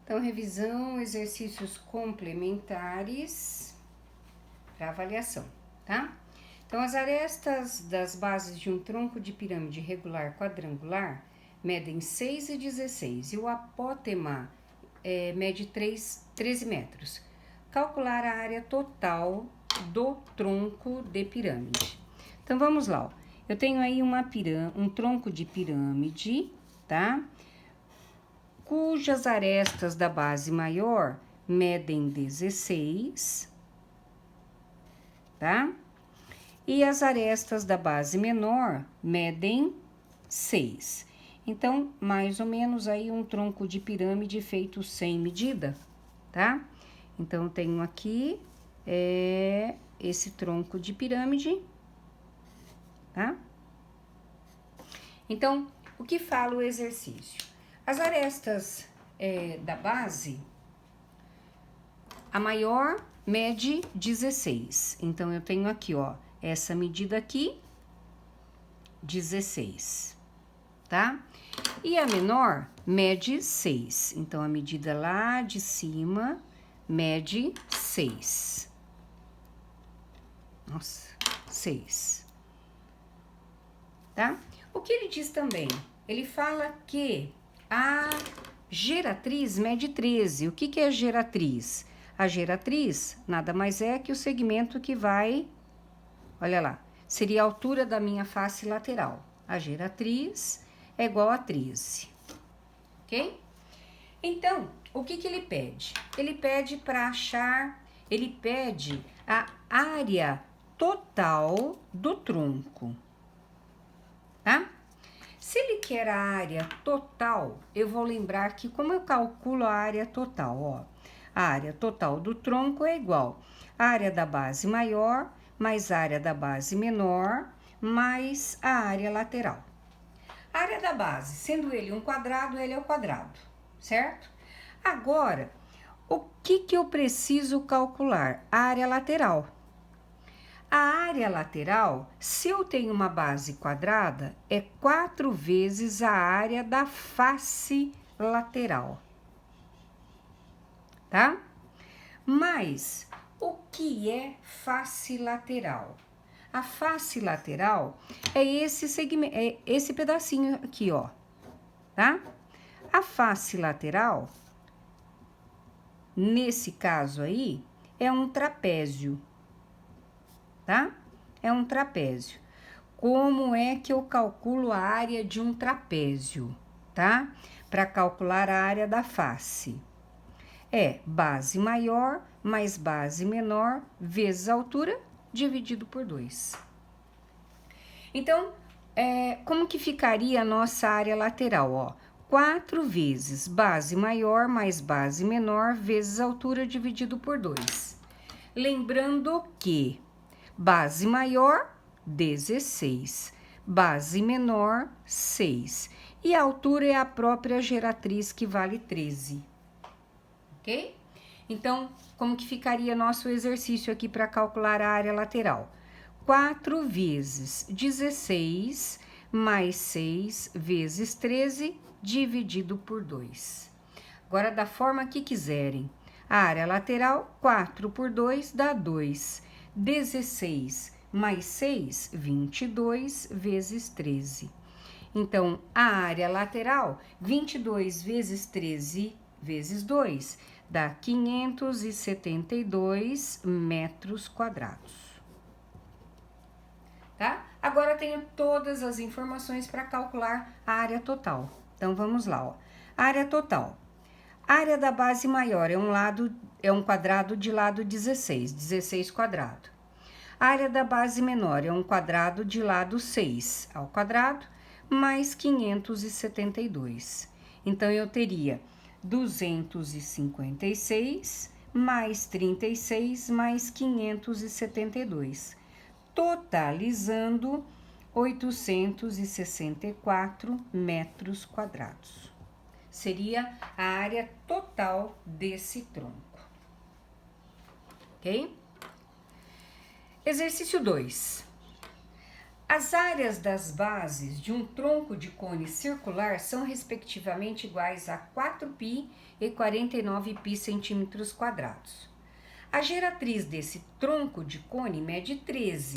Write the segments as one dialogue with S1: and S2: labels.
S1: Então, revisão, exercícios complementares para avaliação, tá? Então, as arestas das bases de um tronco de pirâmide regular quadrangular medem 6 e 16 e o apótema mede 13 metros. Calcular a área total do tronco de pirâmide. Então, vamos lá. Ó. Eu tenho aí um tronco de pirâmide, tá? Cujas arestas da base maior medem 16, tá? E as arestas da base menor medem 6. Então, mais ou menos aí um tronco de pirâmide feito sem medida, tá? Então, eu tenho aqui esse tronco de pirâmide, tá? Então, o que fala o exercício? As arestas da base, a maior mede 16. Então, eu tenho aqui, ó, essa medida aqui, 16, tá? E a menor mede 6. Então, a medida lá de cima mede 6. Nossa, 6. Tá? O que ele diz também? Ele fala que a geratriz mede 13. O que é a geratriz? A geratriz nada mais é que o segmento que vai, olha lá, seria a altura da minha face lateral. A geratriz é igual a 13, ok? Então, o que ele pede? Ele pede para achar, ele pede a área total do tronco, tá? Se ele quer a área total, eu vou lembrar que como eu calculo a área total, ó, a área total do tronco é igual a área da base maior mais a área da base menor mais a área lateral. A área da base, sendo ele um quadrado, ele é o quadrado, certo? Agora, o que eu preciso calcular? A área lateral. A área lateral, se eu tenho uma base quadrada, é 4 vezes a área da face lateral, tá? Mas, o que é face lateral? A face lateral é esse segmento, é esse pedacinho aqui, ó, tá? A face lateral, nesse caso aí, é um trapézio, tá? É um trapézio. Como é que eu calculo a área de um trapézio, tá? Para calcular a área da face. É base maior mais base menor vezes a altura dividido por 2. Então, como que ficaria a nossa área lateral, ó? 4 vezes base maior mais base menor vezes a altura dividido por 2. Lembrando que base maior, 16. Base menor, 6. E a altura é a própria geratriz, que vale 13. Ok? Então, como que ficaria nosso exercício aqui para calcular a área lateral? 4 vezes 16 mais 6 vezes 13 dividido por 2. Agora, da forma que quiserem. A área lateral, 4 por 2 dá 2. 16 mais 6, 22 vezes 13. Então, a área lateral, 22 vezes 13 vezes 2, dá 572 metros quadrados. Tá? Agora, tenho todas as informações para calcular a área total. Então, vamos lá, ó. Área total. A área da base maior é um quadrado de lado 16, 16 quadrado. A área da base menor é um quadrado de lado 6 ao quadrado, mais 572. Então, eu teria 256 mais 36 mais 572, totalizando 864 metros quadrados. Seria a área total desse tronco. Ok? Exercício 2. As áreas das bases de um tronco de cone circular são respectivamente iguais a 4π e 49π centímetros quadrados. A geratriz desse tronco de cone mede 13.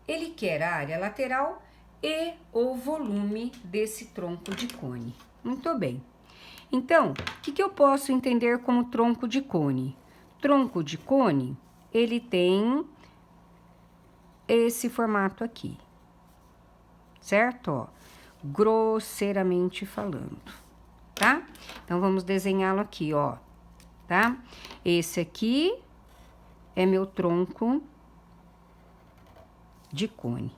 S1: Ele quer a área lateral e o volume desse tronco de cone. Muito bem. Então, o que eu posso entender como tronco de cone? Tronco de cone, ele tem esse formato aqui, certo? Ó, grosseiramente falando, tá? Então, vamos desenhá-lo aqui, ó, tá? Esse aqui é meu tronco de cone.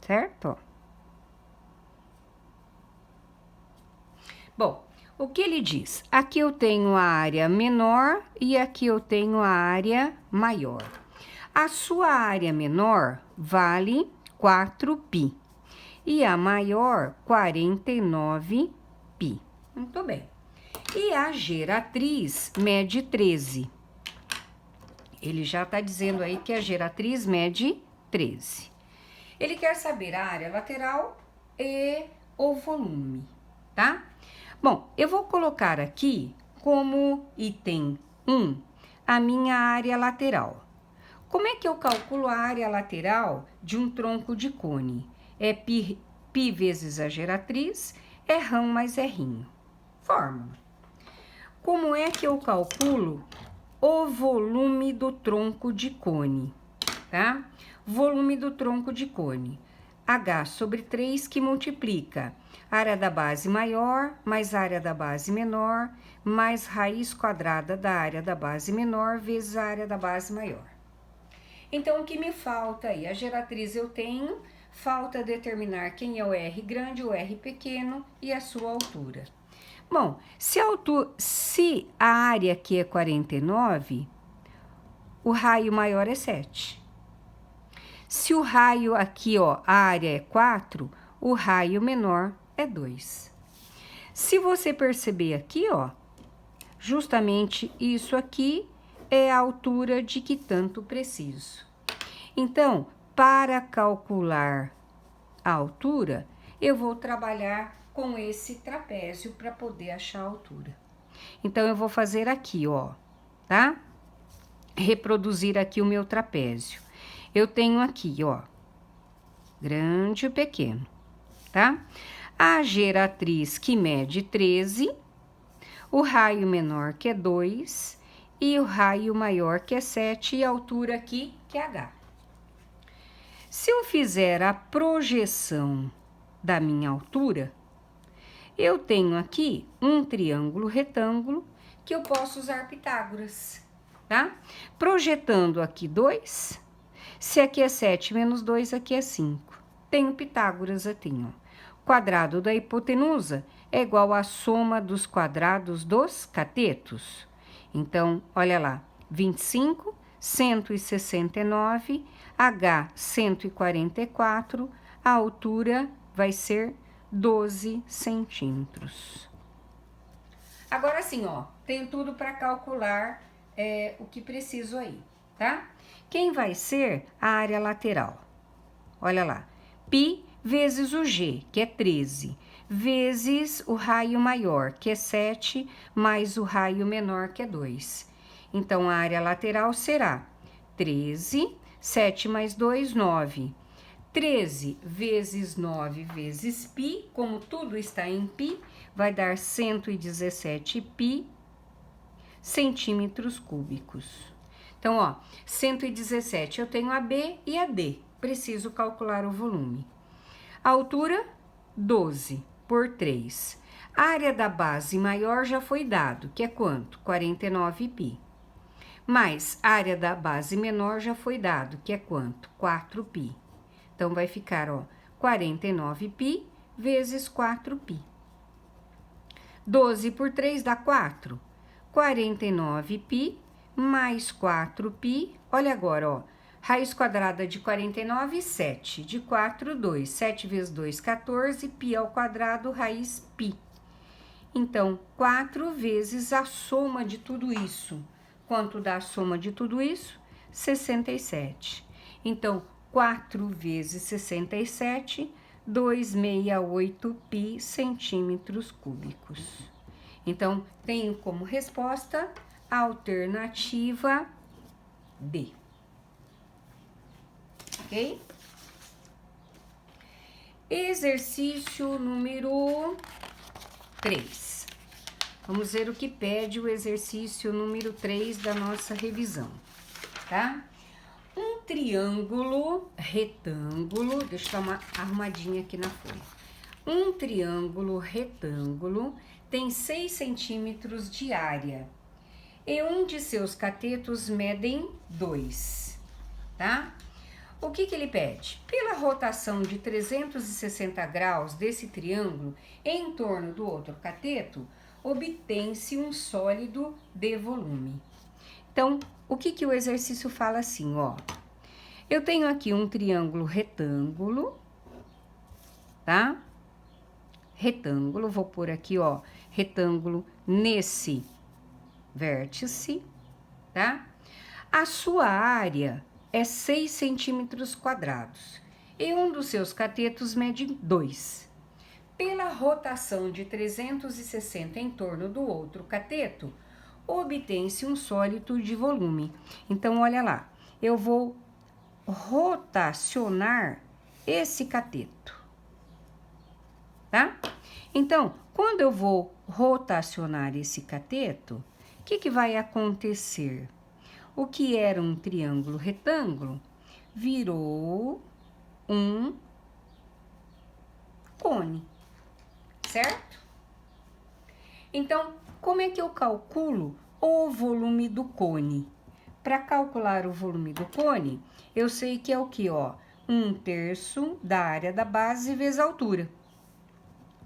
S1: Certo? Bom, o que ele diz? Aqui eu tenho a área menor e aqui eu tenho a área maior. A sua área menor vale 4π e a maior 49π. Muito bem. E a geratriz mede 13. Ele já está dizendo aí que a geratriz mede 13. Ele quer saber a área lateral e o volume, tá? Bom, eu vou colocar aqui como item 1 a minha área lateral. Como é que eu calculo a área lateral de um tronco de cone? É π vezes a geratriz, é rão mais errinho. Fórmula. Como é que eu calculo o volume do tronco de cone, tá? Volume do tronco de cone. H sobre 3 que multiplica área da base maior mais área da base menor mais raiz quadrada da área da base menor vezes a área da base maior. Então, o que me falta aí? A geratriz eu tenho, falta determinar quem é o R grande, o R pequeno e a sua altura. Bom, se a área aqui é 49, o raio maior é 7. Se o raio aqui, ó, a área é 4, o raio menor é 2. Se você perceber aqui, ó, justamente isso aqui é a altura de que tanto preciso. Então, para calcular a altura, eu vou trabalhar com esse trapézio para poder achar a altura. Então, eu vou fazer aqui, ó, tá? Reproduzir aqui o meu trapézio. Eu tenho aqui, ó, grande e pequeno, tá? A geratriz que mede 13, o raio menor que é 2 e o raio maior que é 7 e a altura aqui que é H. Se eu fizer a projeção da minha altura, eu tenho aqui um triângulo retângulo que eu posso usar Pitágoras, tá? Projetando aqui 2, se aqui é 7 menos 2, aqui é 5. Tenho Pitágoras aqui, ó. Quadrado da hipotenusa é igual à soma dos quadrados dos catetos. Então, olha lá, 25, 169, H 144, a altura vai ser 12 centímetros. Agora sim, ó, tenho tudo para calcular o que preciso aí, tá? Quem vai ser a área lateral? Olha lá, π vezes o G, que é 13, vezes o raio maior, que é 7, mais o raio menor, que é 2. Então, a área lateral será 13, 7 mais 2, 9. 13 vezes 9 vezes π, como tudo está em π, vai dar 117 π centímetros cúbicos. Então, ó, 117 eu tenho a B e a D. Preciso calcular o volume. A altura, 12 por 3. A área da base maior já foi dado, que é quanto? 49π. Mais a área da base menor já foi dado, que é quanto? 4π. Então, vai ficar, ó, 49π vezes 4π. 12 por 3 dá 4. 49π mais 4π, olha agora, ó, raiz quadrada de 49, 7, de 4, 2, 7 vezes 2, 14, π ao quadrado, raiz π. Então, 4 vezes a soma de tudo isso, Quanto dá a soma de tudo isso? 67. Então, 4 vezes 67, 268 pi centímetros cúbicos. Então, tenho como resposta a alternativa B. Ok? Exercício número 3. Vamos ver o que pede o exercício número 3 da nossa revisão, tá? Um triângulo retângulo, deixa eu dar uma arrumadinha aqui na folha. Um triângulo retângulo tem 6 centímetros de área e um de seus catetos medem 2, tá? O que ele pede? Pela rotação de 360 graus desse triângulo em torno do outro cateto, obtém-se um sólido de volume. Então, o que o exercício fala assim, ó? Eu tenho aqui um triângulo retângulo, tá? Retângulo, vou pôr aqui, ó, retângulo nesse vértice, tá? A sua área é 6 centímetros quadrados e um dos seus catetos mede 2. Pela rotação de 360 em torno do outro cateto, obtém-se um sólido de volume. Então, olha lá, eu vou rotacionar esse cateto, tá? Então, quando eu vou rotacionar esse cateto, o que vai acontecer? O que era um triângulo retângulo virou um cone, certo? Então, como é que eu calculo o volume do cone? Para calcular o volume do cone, eu sei que é o que, ó? 1/3 da área da base vezes a altura,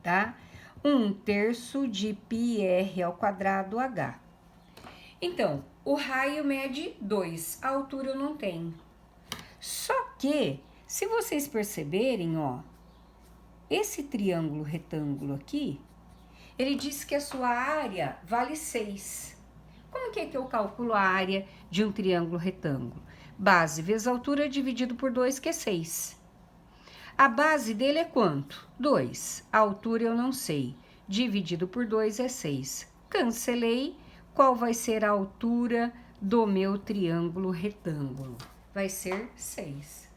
S1: tá? 1/3 de πr ao quadrado h. Então, o raio mede 2, a altura eu não tenho. Só que, se vocês perceberem, ó, esse triângulo retângulo aqui, ele diz que a sua área vale 6. Como que é que eu calculo a área de um triângulo retângulo? Base vezes altura dividido por 2, que é 6. A base dele é quanto? 2. A altura eu não sei. Dividido por 2 é 6. Cancelei. Qual vai ser a altura do meu triângulo retângulo? Vai ser 6.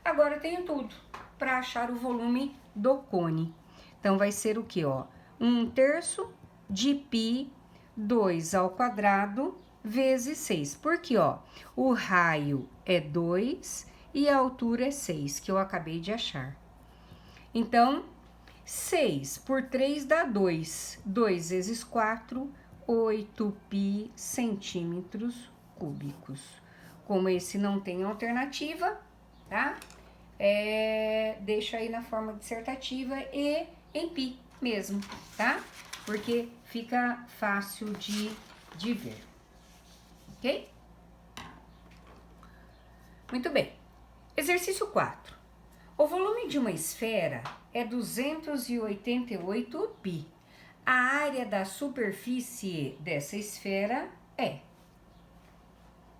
S1: Agora eu tenho tudo para achar o volume do cone. Então, vai ser o que, ó? 1/3 de π 2 ao quadrado vezes 6. Porque, ó, o raio é 2 e a altura é 6, que eu acabei de achar. Então, 6 por 3 dá 2. 2 vezes 4, 8 π centímetros cúbicos. Como esse não tem alternativa, tá? Deixa aí na forma dissertativa e em π mesmo, tá? Porque fica fácil de ver, ok? Muito bem. Exercício 4. O volume de uma esfera é 288 π. A área da superfície dessa esfera é.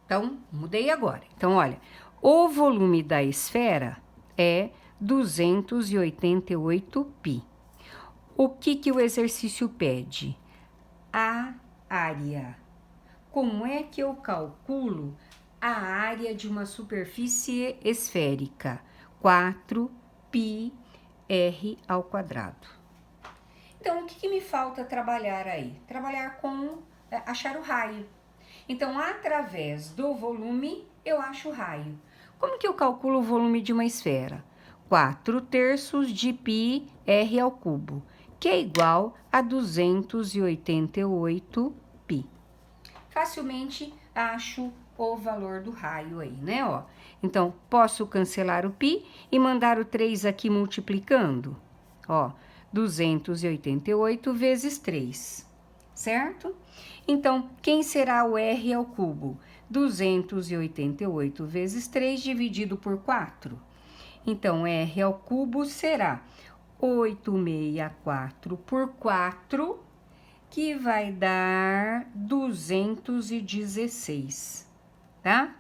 S1: Então, mudei agora. Então, olha, o volume da esfera é 288 π. O que o exercício pede? A área. Como é que eu calculo a área de uma superfície esférica? 4 πr ao quadrado. Então, o que me falta trabalhar aí? Trabalhar com achar o raio. Então, através do volume, eu acho o raio. Como que eu calculo o volume de uma esfera? 4/3 de πr ao cubo, que é igual a 288 π. Facilmente acho o valor do raio aí, né, ó? Então, posso cancelar o π e mandar o 3 aqui multiplicando, ó, 288 vezes 3, certo? Então, quem será o r ao cubo? 288 vezes 3 dividido por 4. Então, r ao cubo será 864 por 4 que vai dar 216, tá?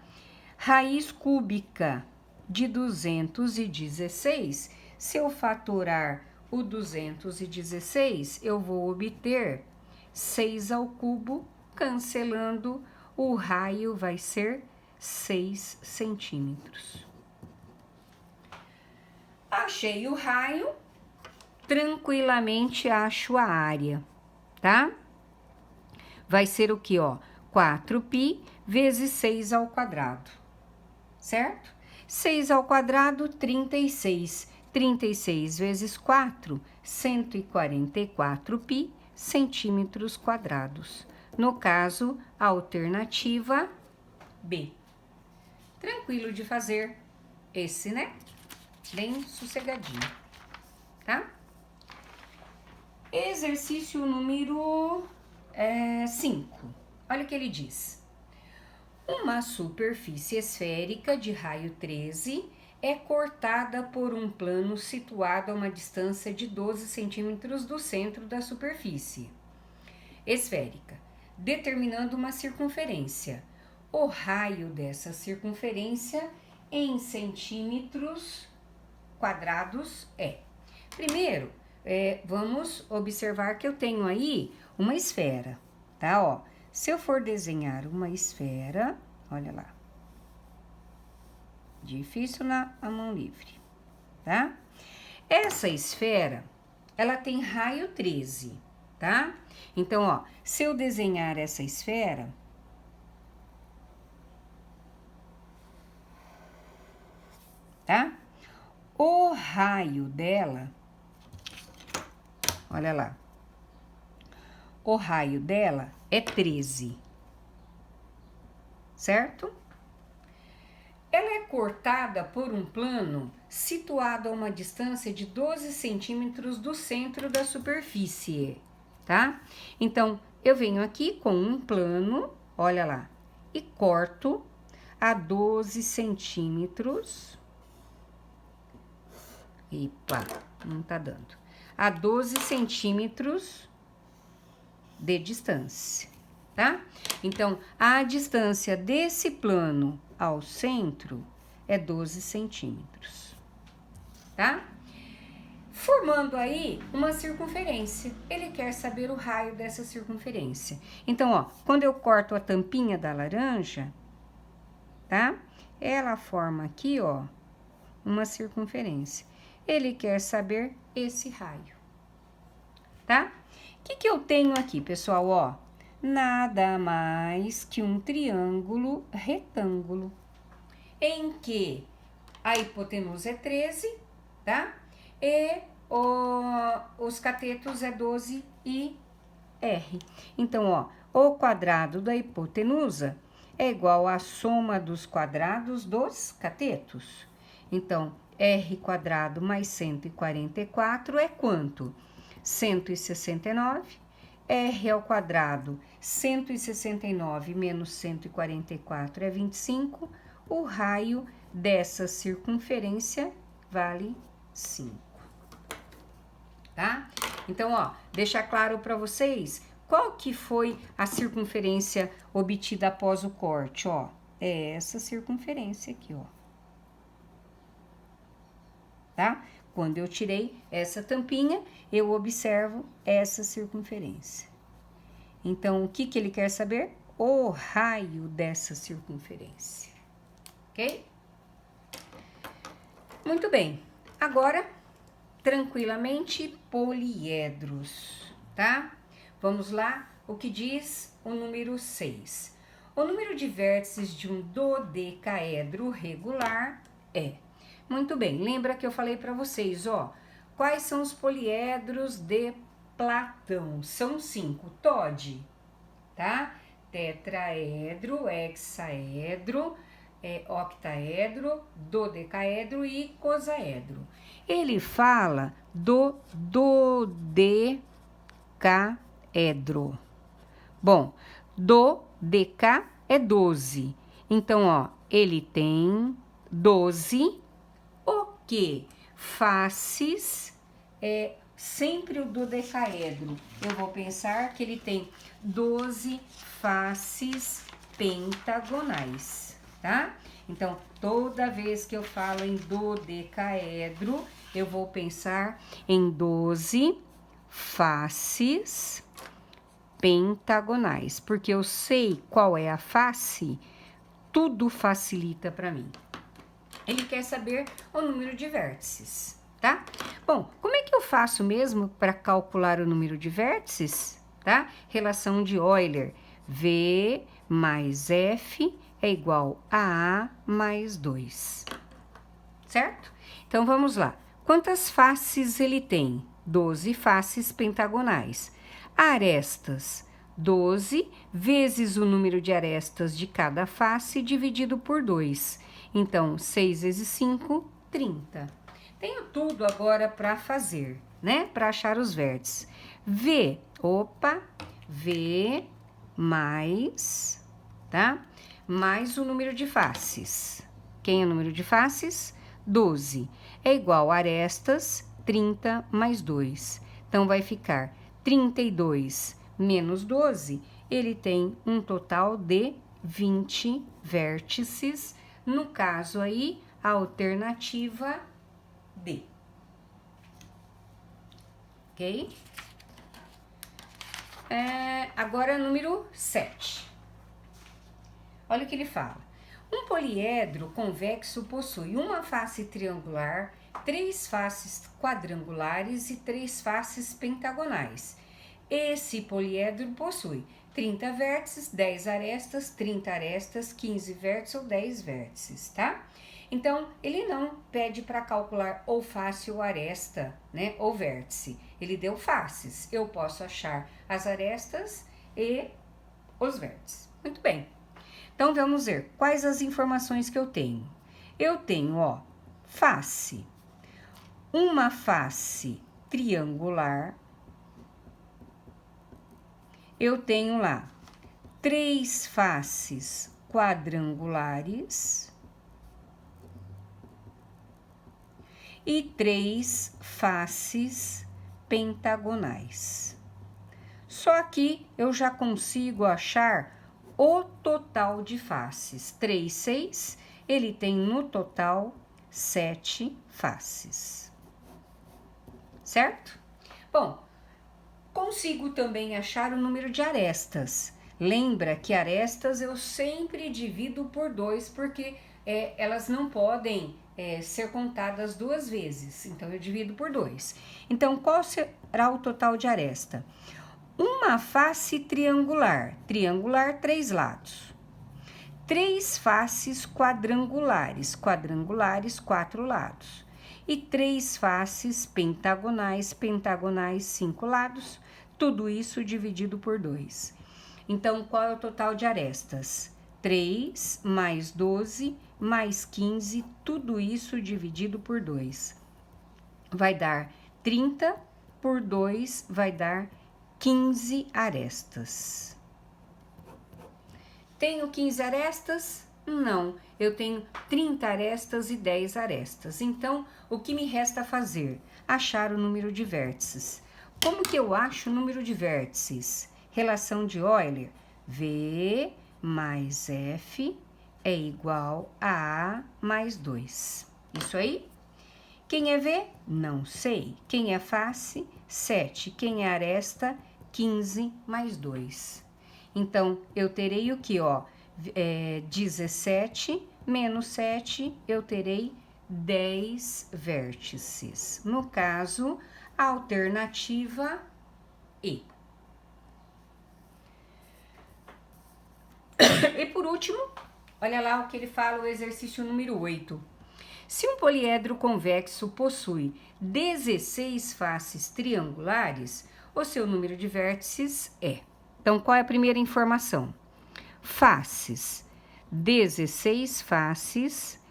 S1: Raiz cúbica de 216, se eu fatorar o 216, eu vou obter 6 ao cubo, cancelando, o raio vai ser 6 centímetros. Achei o raio, tranquilamente acho a área, tá? Vai ser o que, ó? 4π vezes 6 ao quadrado, certo? 6 ao quadrado, 36. 36 vezes 4, 144π centímetros quadrados. No caso, a alternativa B. Tranquilo de fazer esse, né? Bem sossegadinho, tá? Exercício número 5. Olha o que ele diz. Uma superfície esférica de raio 13 é cortada por um plano situado a uma distância de 12 centímetros do centro da superfície esférica, determinando uma circunferência. O raio dessa circunferência em centímetros quadrados é. Primeiro, vamos observar que eu tenho aí uma esfera, tá? Ó, se eu for desenhar uma esfera, olha lá. Difícil na mão livre, tá? Essa esfera, ela tem raio 13, tá? Então, ó, se eu desenhar essa esfera, tá? O raio dela, olha lá, o raio dela é 13, certo? Ela é cortada por um plano situado a uma distância de 12 centímetros do centro da superfície, tá? Então, eu venho aqui com um plano, olha lá, e corto a 12 centímetros. Epa, não tá dando. A 12 centímetros de distância, tá? Então, a distância desse plano ao centro é 12 centímetros, tá? Formando aí uma circunferência. Ele quer saber o raio dessa circunferência. Então, ó, quando eu corto a tampinha da laranja, tá? Ela forma aqui, ó, uma circunferência. Ele quer saber esse raio, tá? O que eu tenho aqui, pessoal, ó? Nada mais que um triângulo retângulo, em que a hipotenusa é 13, tá? E os catetos é 12 e R. Então, ó, o quadrado da hipotenusa é igual à soma dos quadrados dos catetos. Então, R quadrado mais 144 é quanto? 169. R ao quadrado, 169 menos 144 é 25. O raio dessa circunferência vale 5. Tá? Então, ó, deixa claro para vocês qual que foi a circunferência obtida após o corte, ó. É essa circunferência aqui, ó. Tá? Quando eu tirei essa tampinha, eu observo essa circunferência. Então, o que ele quer saber? O raio dessa circunferência. Ok? Muito bem. Agora, tranquilamente, poliedros, tá? Vamos lá, o que diz o número 6. O número de vértices de um dodecaedro regular é... Muito bem, lembra que eu falei para vocês, ó, quais são os poliedros de Platão? São 5, TOD, tá? Tetraedro, hexaedro, octaedro, dodecaedro e icosaedro. Ele fala do dodecaedro. Bom, dodeca é 12. Então, ó, ele tem 12 faces sempre o dodecaedro, eu vou pensar que ele tem 12 faces pentagonais, tá? Então, toda vez que eu falo em dodecaedro, eu vou pensar em 12 faces pentagonais, porque eu sei qual é a face, tudo facilita para mim. Ele quer saber o número de vértices, tá? Bom, como é que eu faço mesmo para calcular o número de vértices, tá? Relação de Euler, V mais F é igual a A mais 2, certo? Então, vamos lá. Quantas faces ele tem? 12 faces pentagonais. Arestas, 12 vezes o número de arestas de cada face dividido por 2. Então, 6 vezes 5, 30. Tenho tudo agora para fazer, né? Para achar os vértices. V mais, tá? Mais o número de faces. Quem é o número de faces? 12. É igual a arestas, 30 mais 2. Então, vai ficar 32 menos 12. Ele tem um total de 20 vértices. No caso aí, a alternativa D. Ok? Agora, número 7. Olha o que ele fala. Um poliedro convexo possui uma face triangular, 3 faces quadrangulares e 3 faces pentagonais. Esse poliedro possui 30 vértices, 10 arestas, 30 arestas, 15 vértices ou 10 vértices, tá? Então, ele não pede para calcular ou face ou aresta, né, ou vértice. Ele deu faces. Eu posso achar as arestas e os vértices. Muito bem. Então, vamos ver quais as informações que eu tenho. Eu tenho, ó, face. Uma face triangular. Eu tenho lá 3 faces quadrangulares e 3 faces pentagonais. Só que eu já consigo achar o total de faces. 3, 6, ele tem no total 7 faces. Certo? Bom, consigo também achar o número de arestas. Lembra que arestas eu sempre divido por 2, porque elas não podem ser contadas 2 vezes. Então, eu divido por 2. Então, qual será o total de aresta? Uma face triangular, 3 lados. 3 faces quadrangulares, 4 lados. E 3 faces pentagonais, 5 lados. Tudo isso dividido por 2. Então, qual é o total de arestas? 3 mais 12 mais 15, tudo isso dividido por 2. Vai dar 30 por 2, vai dar 15 arestas. Tenho 15 arestas? Não, eu tenho 30 arestas e 10 arestas. Então, o que me resta fazer? Achar o número de vértices. Como que eu acho o número de vértices? Relação de Euler, V mais F é igual a A mais 2. Isso aí? Quem é V? Não sei. Quem é face? 7. Quem é aresta? 15 mais 2. Então, eu terei o que, ó? 17 menos 7, eu terei 10 vértices. No caso, a alternativa E. E por último, olha lá o que ele fala, o exercício número 8. Se um poliedro convexo possui 16 faces triangulares, o seu número de vértices é. Então, qual é a primeira informação? Faces. 16 faces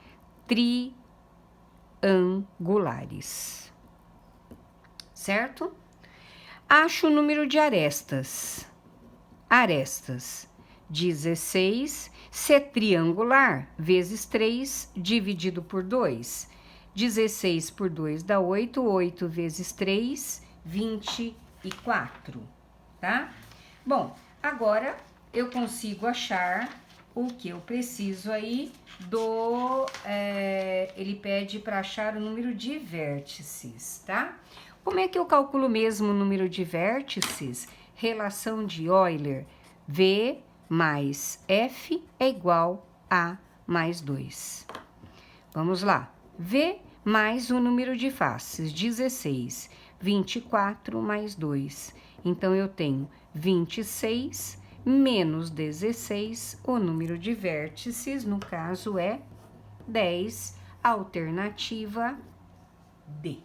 S1: triangulares. Certo? Acho o número de arestas. Arestas. 16, se é triangular, vezes 3, dividido por 2. 16 por 2 dá 8, 8 vezes 3, 24, tá? Bom, agora eu consigo achar o que eu preciso aí ele pede para achar o número de vértices, tá? Como é que eu calculo mesmo o número de vértices? Relação de Euler, V mais F é igual a mais 2. Vamos lá. V mais o número de faces, 16. 24 mais 2. Então, eu tenho 26 menos 16, o número de vértices, no caso, é 10, alternativa D.